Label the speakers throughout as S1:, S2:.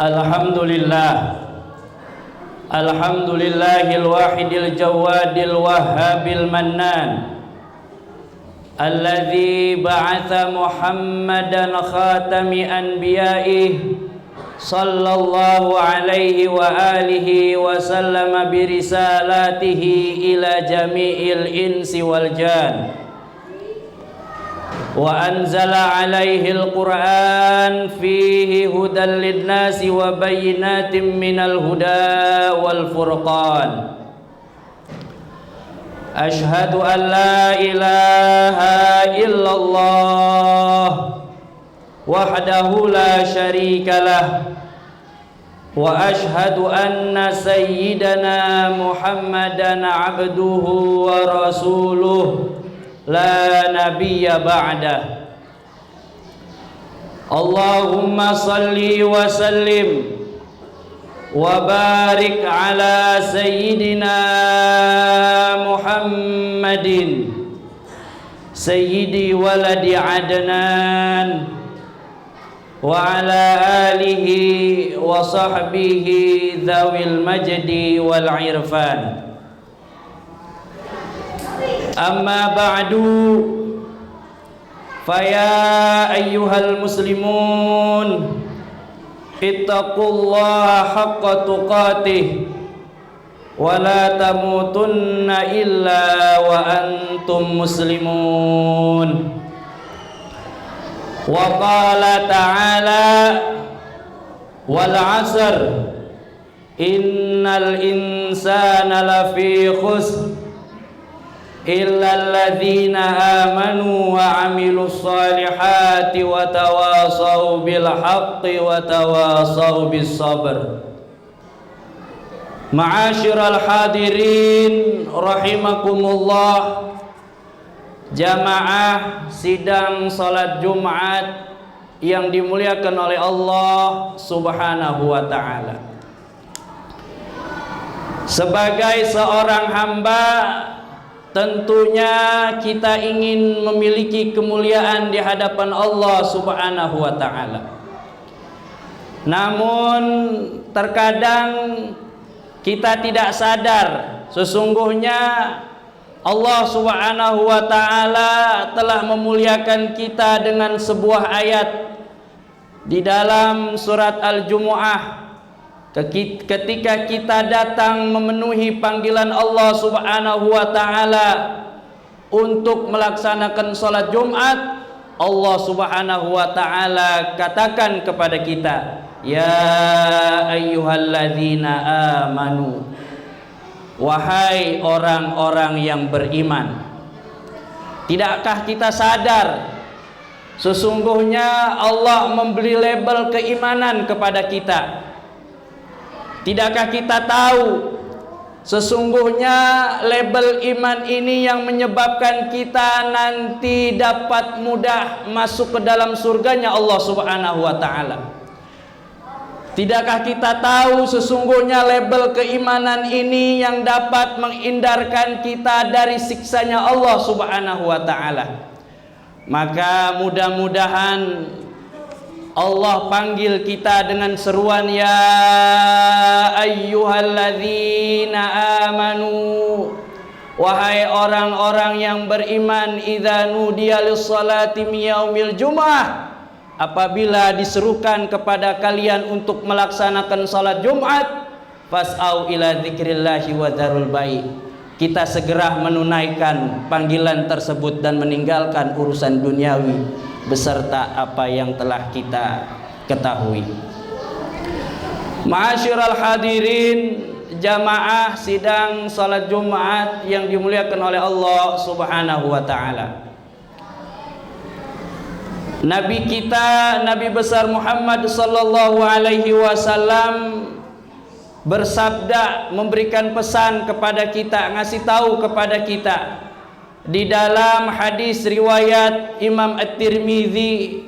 S1: Alhamdulillah. Alhamdulillahil wahidil jawadil wahhabil mannan, alladzi ba'atha Muhammadan khatami anbiya'ihi sallallahu alaihi wa alihi wa sallama birisalatihi ila jami'il insi wal jan, wa anzala alaihi al-Qur'an fihi hudan lin-nasi wa bayyinatin minal huda wal furqan. Ashhadu an la ilaha illallah wahdahu la syarika lah, wa ashhadu anna sayyidana Muhammadan abduhu wa rasuluh la nabiyya ba'dah. Allahumma salli wa sallim wa barik ala sayyidina Muhammadin sayyidi waladi Adnan wa ala alihi wa sahbihi dhawil majdi wal irfan. Amma ba'du, faya ayyuhal muslimun, ittaqullaha haqqa tuqatih wa la tamutunna illa wa antum muslimun. Wa qala ta'ala wal 'asr innal insana lafi khusr illal ladzina amanu wa 'amilus solihati wa tawasau bil haqqi wa tawasau bis sabr. Ma'asyiral hadirin rahimakumullah, jamaah sidang salat Jumat yang dimuliakan oleh Allah Subhanahu wa taala. Sebagai seorang hamba, tentunya kita ingin memiliki kemuliaan di hadapan Allah Subhanahu wa taala. Namun terkadang kita tidak sadar sesungguhnya Allah Subhanahu wa taala telah memuliakan kita dengan sebuah ayat di dalam surat Al-Jumu'ah. Ketika kita datang memenuhi panggilan Allah Subhanahu wa taala untuk melaksanakan salat Jumat, Allah Subhanahu wa taala katakan kepada kita, ya ayyuhalladzina amanu, wahai orang-orang yang beriman. Tidakkah kita sadar sesungguhnya Allah memberi label keimanan kepada kita? Tidakkah kita tahu sesungguhnya label iman ini yang menyebabkan kita nanti dapat mudah masuk ke dalam surganya Allah Subhanahu wa taala? Tidakkah kita tahu sesungguhnya label keimanan ini yang dapat menghindarkan kita dari siksanya Allah Subhanahu wa taala? Maka mudah-mudahan Allah panggil kita dengan seruan ya ayyuhalladzina amanu, wahai orang-orang yang beriman, idza nudiya lis-salati min yaumil jumu'ah, apabila diserukan kepada kalian untuk melaksanakan salat Jumat, fas'au ila dzikrillahi wa dzarul bai', kita segera menunaikan panggilan tersebut dan meninggalkan urusan duniawi beserta apa yang telah kita ketahui. Ma'asyiral hadirin, jamaah sidang salat Jumat yang dimuliakan oleh Allah Subhanahu wa taala. Nabi kita, Nabi besar Muhammad sallallahu alaihi wasallam bersabda, memberikan pesan kepada kita, ngasih tahu kepada kita di dalam hadis riwayat Imam At-Tirmidzi,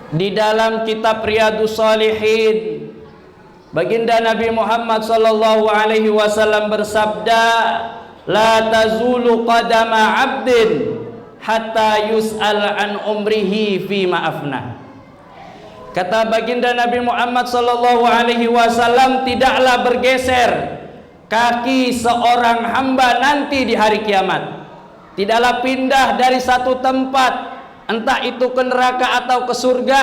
S1: di dalam kitab Riyadhus Shalihin, baginda Nabi Muhammad sallallahu alaihi wasallam bersabda, la tazulu qadama 'abdin hatta yus'al an umrihi fi ma'afna. Kata baginda Nabi Muhammad sallallahu alaihi wasallam, tidaklah bergeser kaki seorang hamba nanti di hari kiamat. Tidaklah pindah dari satu tempat, entah itu ke neraka atau ke surga,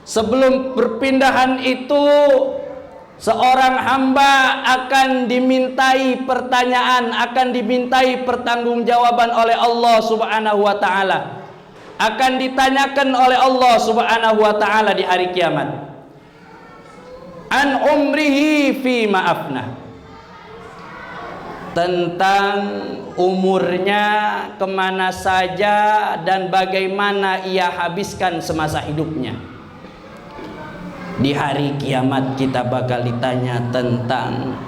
S1: sebelum perpindahan itu seorang hamba akan dimintai pertanyaan, akan dimintai pertanggungjawaban oleh Allah Subhanahu wa taala. Akan ditanyakan oleh Allah Subhanahu wa taala di hari kiamat. An umrihi fi ma'afna. Tentang umurnya, kemana saja dan bagaimana ia habiskan semasa hidupnya. Di hari kiamat kita bakal ditanya tentang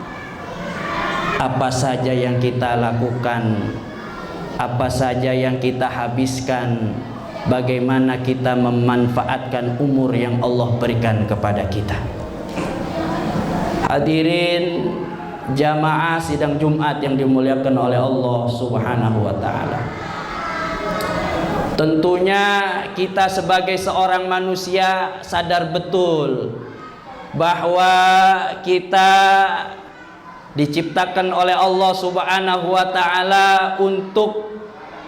S1: apa saja yang kita lakukan, apa saja yang kita habiskan, bagaimana kita memanfaatkan umur yang Allah berikan kepada kita. Hadirin jamaah sidang Jumat yang dimuliakan oleh Allah Subhanahu wa taala. Tentunya kita sebagai seorang manusia sadar betul bahwa kita diciptakan oleh Allah Subhanahu wa taala untuk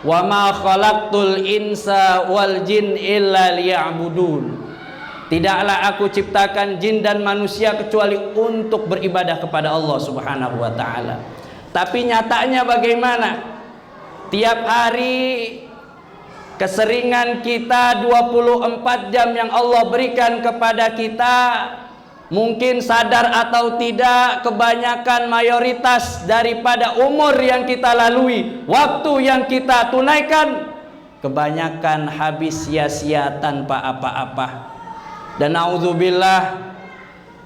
S1: wa ma khalaqtul insa wal jin illa liya'budun. Tidaklah aku ciptakan jin dan manusia kecuali untuk beribadah kepada Allah Subhanahu wa taala. Tapi nyatanya bagaimana? Tiap hari keseringan kita 24 jam yang Allah berikan kepada kita, mungkin sadar atau tidak, kebanyakan mayoritas daripada umur yang kita lalui, waktu yang kita tunaikan, kebanyakan habis sia-sia tanpa apa-apa. Dan naudzubillah,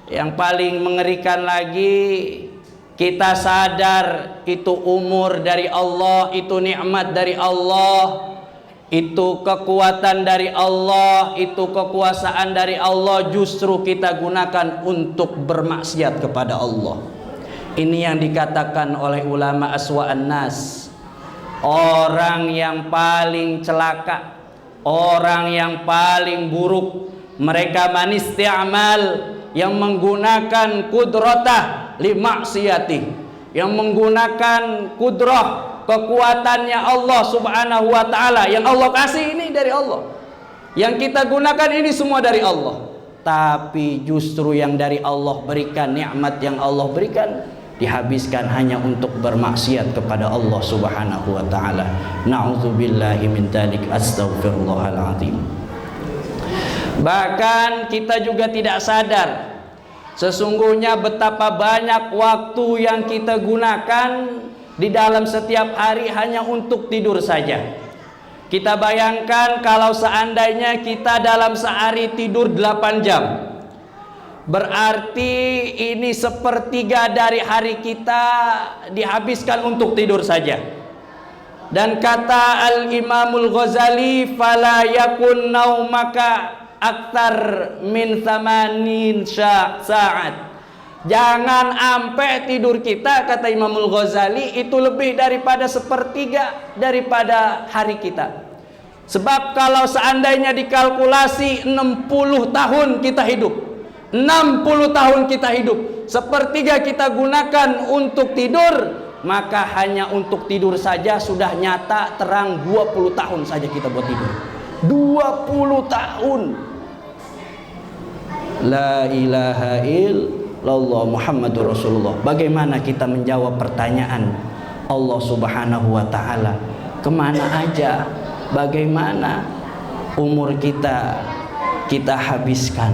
S1: yang paling mengerikan lagi, kita sadar itu umur dari Allah, itu nikmat dari Allah, itu kekuatan dari Allah, itu kekuasaan dari Allah, justru kita gunakan untuk bermaksiat kepada Allah. Ini yang dikatakan oleh ulama aswa'an nas, orang yang paling celaka, orang yang paling buruk, mereka manisti'amal, yang menggunakan kudrata li maksiati, yang menggunakan kudrah, kekuatannya Allah Subhanahu wa taala, yang Allah kasih ini dari Allah, yang kita gunakan ini semua dari Allah, tapi justru yang dari Allah berikan, nikmat yang Allah berikan, dihabiskan hanya untuk bermaksiat kepada Allah Subhanahu wa taala. Na'udzubillahi min dzalik, astaghfirullahal azim. Bahkan kita juga tidak sadar sesungguhnya betapa banyak waktu yang kita gunakan di dalam setiap hari hanya untuk tidur saja. Kita bayangkan kalau seandainya kita dalam sehari tidur 8 jam, berarti ini sepertiga dari hari kita dihabiskan untuk tidur saja. Dan kata Al-Imamul Ghazali, fala yakun naumaka aktar min thamanin sa'at. Jangan sampai tidur kita, kata Imamul Ghazali, itu lebih daripada sepertiga daripada hari kita. Sebab kalau seandainya dikalkulasi 60 tahun kita hidup, 60 tahun kita hidup, sepertiga kita gunakan untuk tidur, maka hanya untuk tidur saja sudah nyata terang 20 tahun saja kita buat tidur. 20 tahun. La ilaha illallah Muhammadur Rasulullah. Bagaimana kita menjawab pertanyaan Allah Subhanahu wa ta'ala? Kemana aja, bagaimana umur kita habiskan?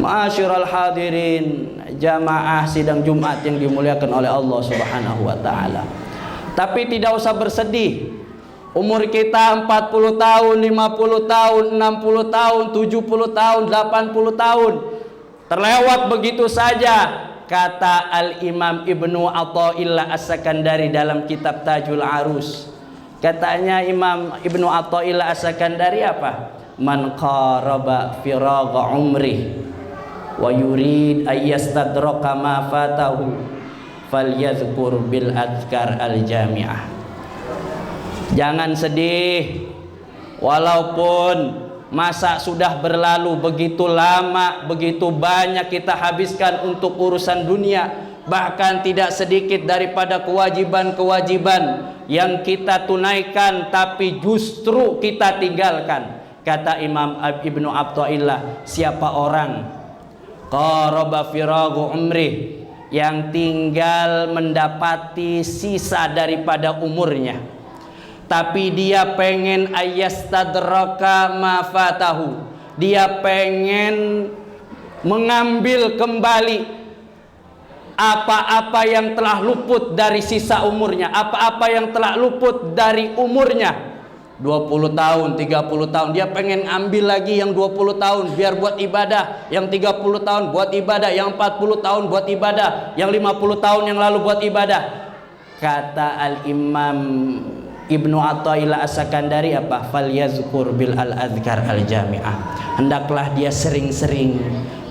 S1: Ma'asyiral hadirin jamaah sidang Jumat yang dimuliakan oleh Allah Subhanahu wa ta'ala. Tapi tidak usah bersedih. Umur kita 40 tahun, 50 tahun, 60 tahun, 70 tahun, 80 tahun terlewat begitu saja. Kata Al-Imam Ibnu Athaillah As-Sakandari dalam kitab Tajul Arus, katanya Imam Ibnu Athaillah As-Sakandari apa? Man qaraba firagha umri wa yurid ayyastadraka ma fatahu falyadhkur bil adhkar al jami'ah. Jangan sedih, walaupun Masa sudah berlalu begitu lama, begitu banyak kita habiskan untuk urusan dunia, bahkan tidak sedikit daripada kewajiban-kewajiban yang kita tunaikan tapi justru kita tinggalkan. Kata Imam Ibnu Athaillah, siapa orang qaraba firagu umri, yang tinggal mendapati sisa daripada umurnya, tapi dia pengen ayastadraka ma fatahu, dia pengen mengambil kembali apa-apa yang telah luput dari sisa umurnya, apa-apa yang telah luput dari umurnya. 20 tahun, 30 tahun, dia pengen ambil lagi yang 20 tahun biar buat ibadah, yang 30 tahun buat ibadah, yang 40 tahun buat ibadah, yang 50 tahun yang lalu buat ibadah. Kata Al-Imam Ibnu Athaillah As-Sakandari apa? Falyazkur bil al-azkar al-jami'ah. Hendaklah dia sering-sering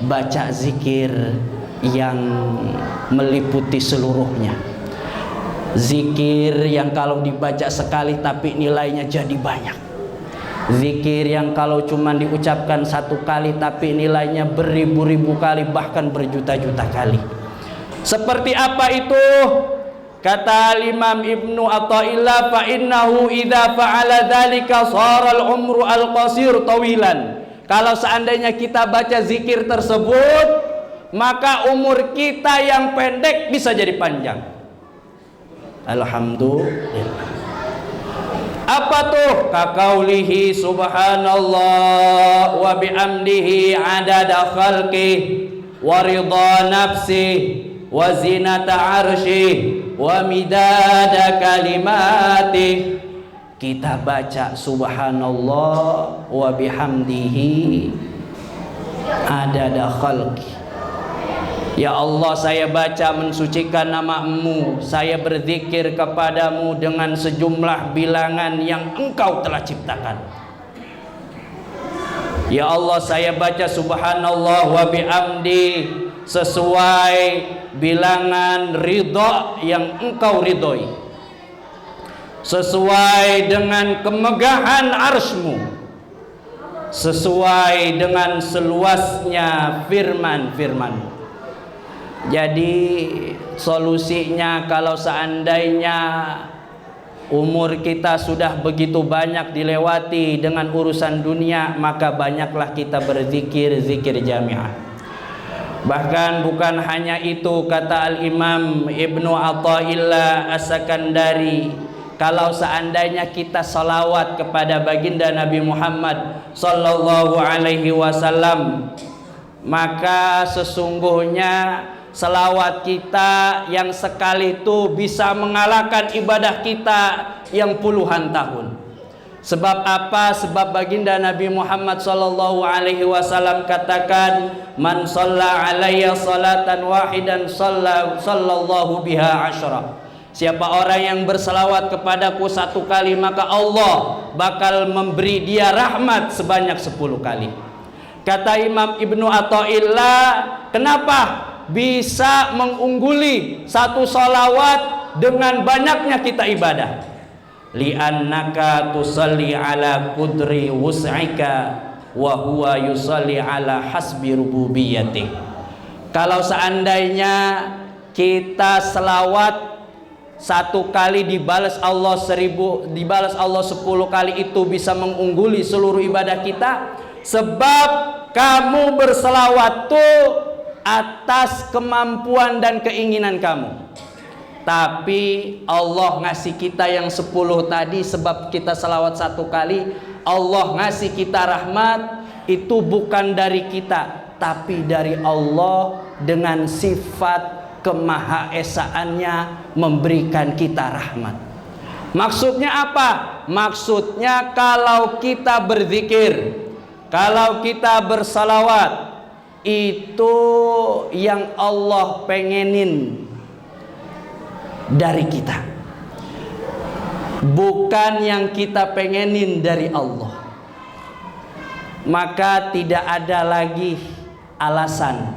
S1: baca zikir yang meliputi seluruhnya. Zikir yang kalau dibaca sekali tapi nilainya jadi banyak. Zikir yang kalau cuma diucapkan satu kali tapi nilainya beribu-ribu kali, bahkan berjuta-juta kali. Seperti apa itu? Kata Imam Ibnu Athaillah, fa innahu idza fa'ala dzalika shara al-umru al-qasir tawilan. Kalau seandainya kita baca zikir tersebut, maka umur kita yang pendek bisa jadi panjang. Alhamdulillah. Apa tuh? Kaqaulihi subhanallah wa bihamdihi adada khalqih wa ridha nafsih wa zinata arsyih wa midada kalimatih. Kita baca subhanallah wa bihamdihi adada khalqih. Ya Allah, saya baca mensucikan nama-Mu, saya berzikir kepadamu dengan sejumlah bilangan yang Engkau telah ciptakan. Ya Allah, saya baca subhanallah wa bihamdi sesuai bilangan ridha yang Engkau ridhoi, sesuai dengan kemegahan arsy-Mu, sesuai dengan seluasnya firman-firman-Mu. Jadi solusinya, kalau seandainya umur kita sudah begitu banyak dilewati dengan urusan dunia, maka banyaklah kita berzikir, zikir jami'ah. Bahkan bukan hanya itu, kata Al-Imam Ibnu Athaillah As-Sakandari, kalau seandainya kita salawat kepada baginda Nabi Muhammad sallallahu alaihi wasallam, maka sesungguhnya selawat kita yang sekali itu bisa mengalahkan ibadah kita yang puluhan tahun. Sebab apa? Sebab baginda Nabi Muhammad sallallahu alaihi wasallam katakan, man shalla alayya salatan wahidan sallallahu biha asyra. Siapa orang yang berselawat kepadaku satu kali, maka Allah bakal memberi dia rahmat sebanyak 10 kali. Kata Imam Ibnu Athaillah, kenapa bisa mengungguli satu salawat dengan banyaknya kita ibadah? Li'annaka tusalli ala qudri wus'ika wa huwa yusalli ala hasbi rububiyyati. Kalau seandainya kita selawat satu kali dibalas Allah 1000, dibalas Allah 10 kali, itu bisa mengungguli seluruh ibadah kita. Sebab kamu berselawat tuh atas kemampuan dan keinginan kamu. Tapi Allah ngasih kita yang 10 tadi, sebab kita selawat satu kali, Allah ngasih kita rahmat. Itu bukan dari kita, tapi dari Allah dengan sifat kemahaesaannya memberikan kita rahmat. Maksudnya apa? Maksudnya kalau kita berzikir, kalau kita bersalawat, itu yang Allah pengenin dari kita, bukan yang kita pengenin dari Allah. Maka tidak ada lagi alasan,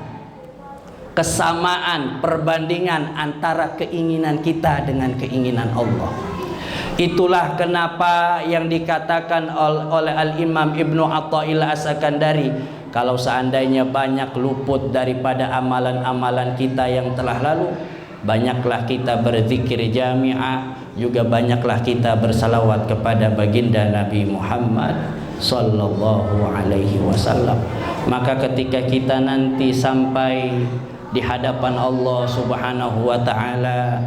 S1: kesamaan, perbandingan antara keinginan kita dengan keinginan Allah. Itulah kenapa yang dikatakan oleh Al-Imam Ibnu Athaillah As-Sakandari, kalau seandainya banyak luput daripada amalan-amalan kita yang telah lalu, banyaklah kita berzikir jami'ah, juga banyaklah kita bersalawat kepada baginda Nabi Muhammad sallallahu alaihi wasallam. Maka ketika kita nanti sampai di hadapan Allah Subhanahu wa taala,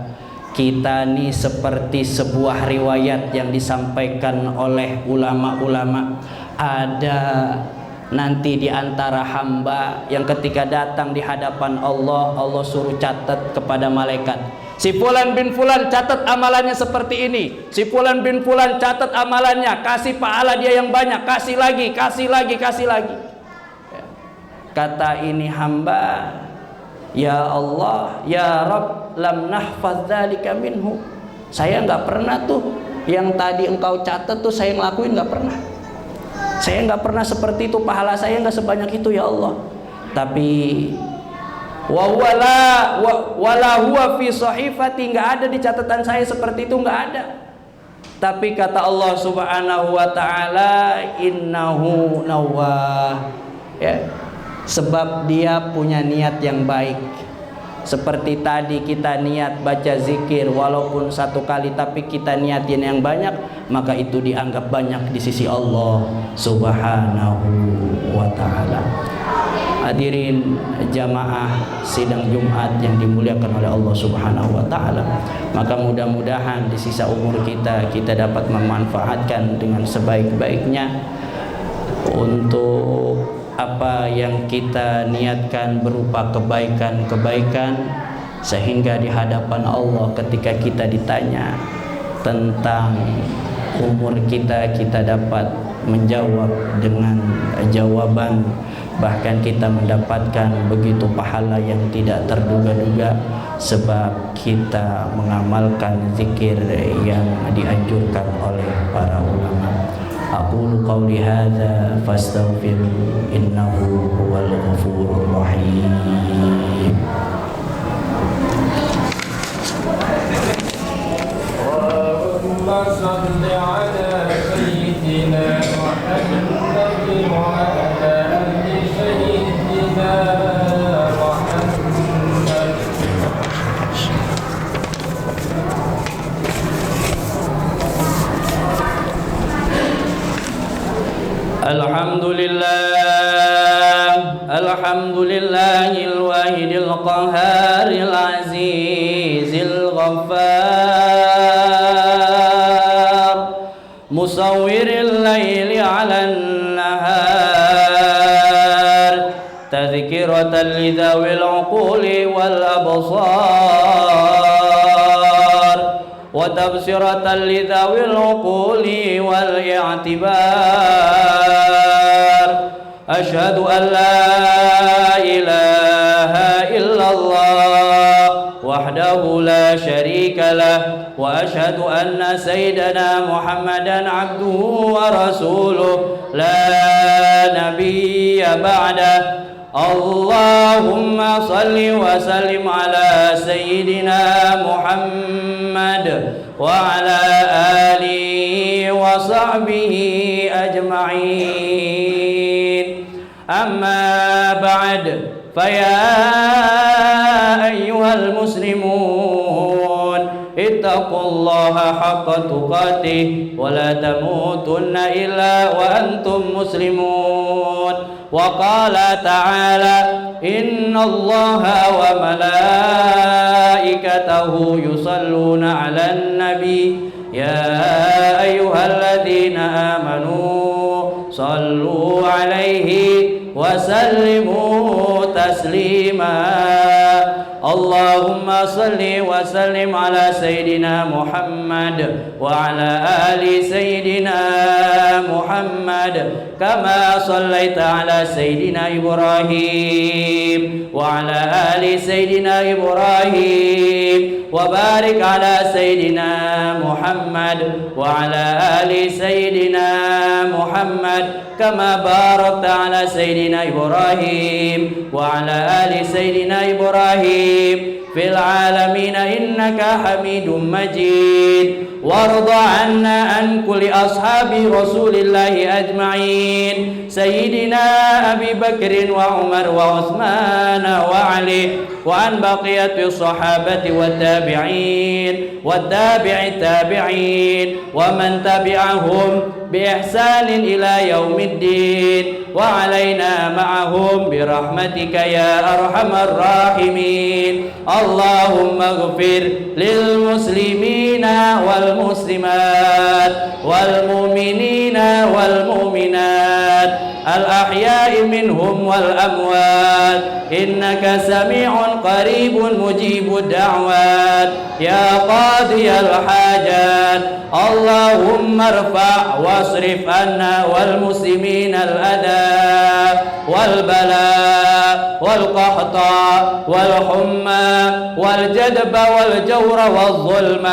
S1: kita nih seperti sebuah riwayat yang disampaikan oleh ulama-ulama. Ada nanti di antara hamba yang ketika datang di hadapan Allah, Allah suruh catat kepada malaikat, si fulan bin fulan catat amalannya seperti ini, si fulan bin fulan catat amalannya, kasih pahala dia yang banyak, kasih lagi, kasih lagi, kasih lagi. Kata ini hamba, ya Allah, ya Rabb, lam nahfaz dzalika minhu. Saya nggak pernah tuh yang tadi engkau catat tuh saya ngelakuin, nggak pernah. Saya nggak pernah seperti itu, pahala saya nggak sebanyak itu ya Allah. Tapi wala huwa fi sahifati, nggak ada di catatan saya seperti itu, nggak ada. Tapi kata Allah Subhanahu wa taala, innahu nawwah, ya, sebab dia punya niat yang baik. Seperti tadi kita niat baca zikir walaupun satu kali, tapi kita niatin yang banyak, maka itu dianggap banyak di sisi Allah Subhanahu wa ta'ala. Hadirin jamaah sidang Jumat yang dimuliakan oleh Allah Subhanahu wa ta'ala, maka mudah-mudahan di sisa umur kita dapat memanfaatkan dengan sebaik-baiknya untuk apa yang kita niatkan berupa kebaikan-kebaikan, sehingga di hadapan Allah ketika kita ditanya tentang umur kita dapat menjawab dengan jawaban, bahkan kita mendapatkan begitu pahala yang tidak terduga-duga sebab kita mengamalkan zikir yang dianjurkan oleh para ulama. Aqulu qawli hadza fastaghfiru innahu huwal ghafurur rahim. Allahumma shalli ala sayyidina Muhammad wa ala ali sayyidina Muhammad. Alhamdulillahil wahidil qahharil azizil ghaffar, musawwiril laili 'alan nahar, tadhkiratan lidzawil uquli wal absar, wa tabsiratan lidzawil uquli wal i'tibar. Asyhadu an la ilaha illallah wahdahu la syarika lah, wa asyhadu anna sayyidana Muhammadan abduhu wa rasuluh la nabiyya ba'dah. Allahumma salli wa sallim ala sayyidina Muhammad wa ala alihi wa sahbihi ajma'in. Amma ba'd, faya ayyuhal muslimun, ittaqullaha haqqa tuqatih wa la tamutunna illa wa antum muslimun. Wa qala ta'ala, innallaha wa malaikatahu yusalluna 'alan nabi, ya ayyuhalladzina amanu sallu alaihi wa sallimu taslima. Allahumma salli wa sallim ala sayyidina Muhammad wa ala ali sayyidina Muhammad, kama sallaita ala sayyidina Ibrahim wa ala ali sayyidina Ibrahim, wa barik ala sayyidina Muhammad wa ala ali sayyidina Muhammad محمد كما باركت على سيدنا إبراهيم وعلى آل سيدنا إبراهيم في العالمين إنك حميد مجيد وارض عنا عن كل أصحاب رسول الله أجمعين سيدنا أبي بكر وعمر وعثمان وعلي وعن بقية الصحابة والتابعين والتابع التابعين ومن تبعهم بإحسان إلى يوم الدين وعلينا معهم برحمتك يا أرحم الراحمين اللهم اغفر للمسلمين والمسلمات والمؤمنين والمؤمنات الأحياء منهم والأموات إنك سميع قريب مجيب الدعوات يا قاضي الحاجات اللهم ارفع واصرف عنا والمسلمين الأذى والبلاء والقحط والحمى والجدب والجور والظلم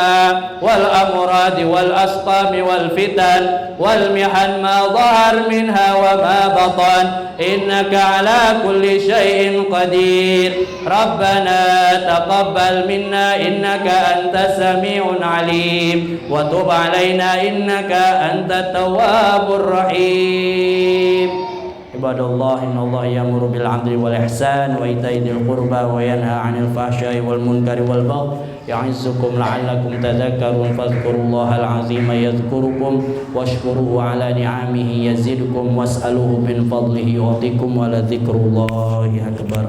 S1: والأمراض والأسقام والفتن والمحن ما ظهر منها وما بطن إنك على كل شيء قدير ربنا تقبل منا إنك أنت السميع العليم وتب علينا إنك أنت التواب الرحيم عباد الله إن الله يأمر بالعدل والإحسان وإيتاء ذي القربى وينهى عن الفحشاء والمنكر والبغي يعظكم لعلكم تذكرون فاذكروا الله العظيم يذكركم واشكروه على نعمه يزدكم واسألوه من فضله يعطيكم ولذكر الله أكبر.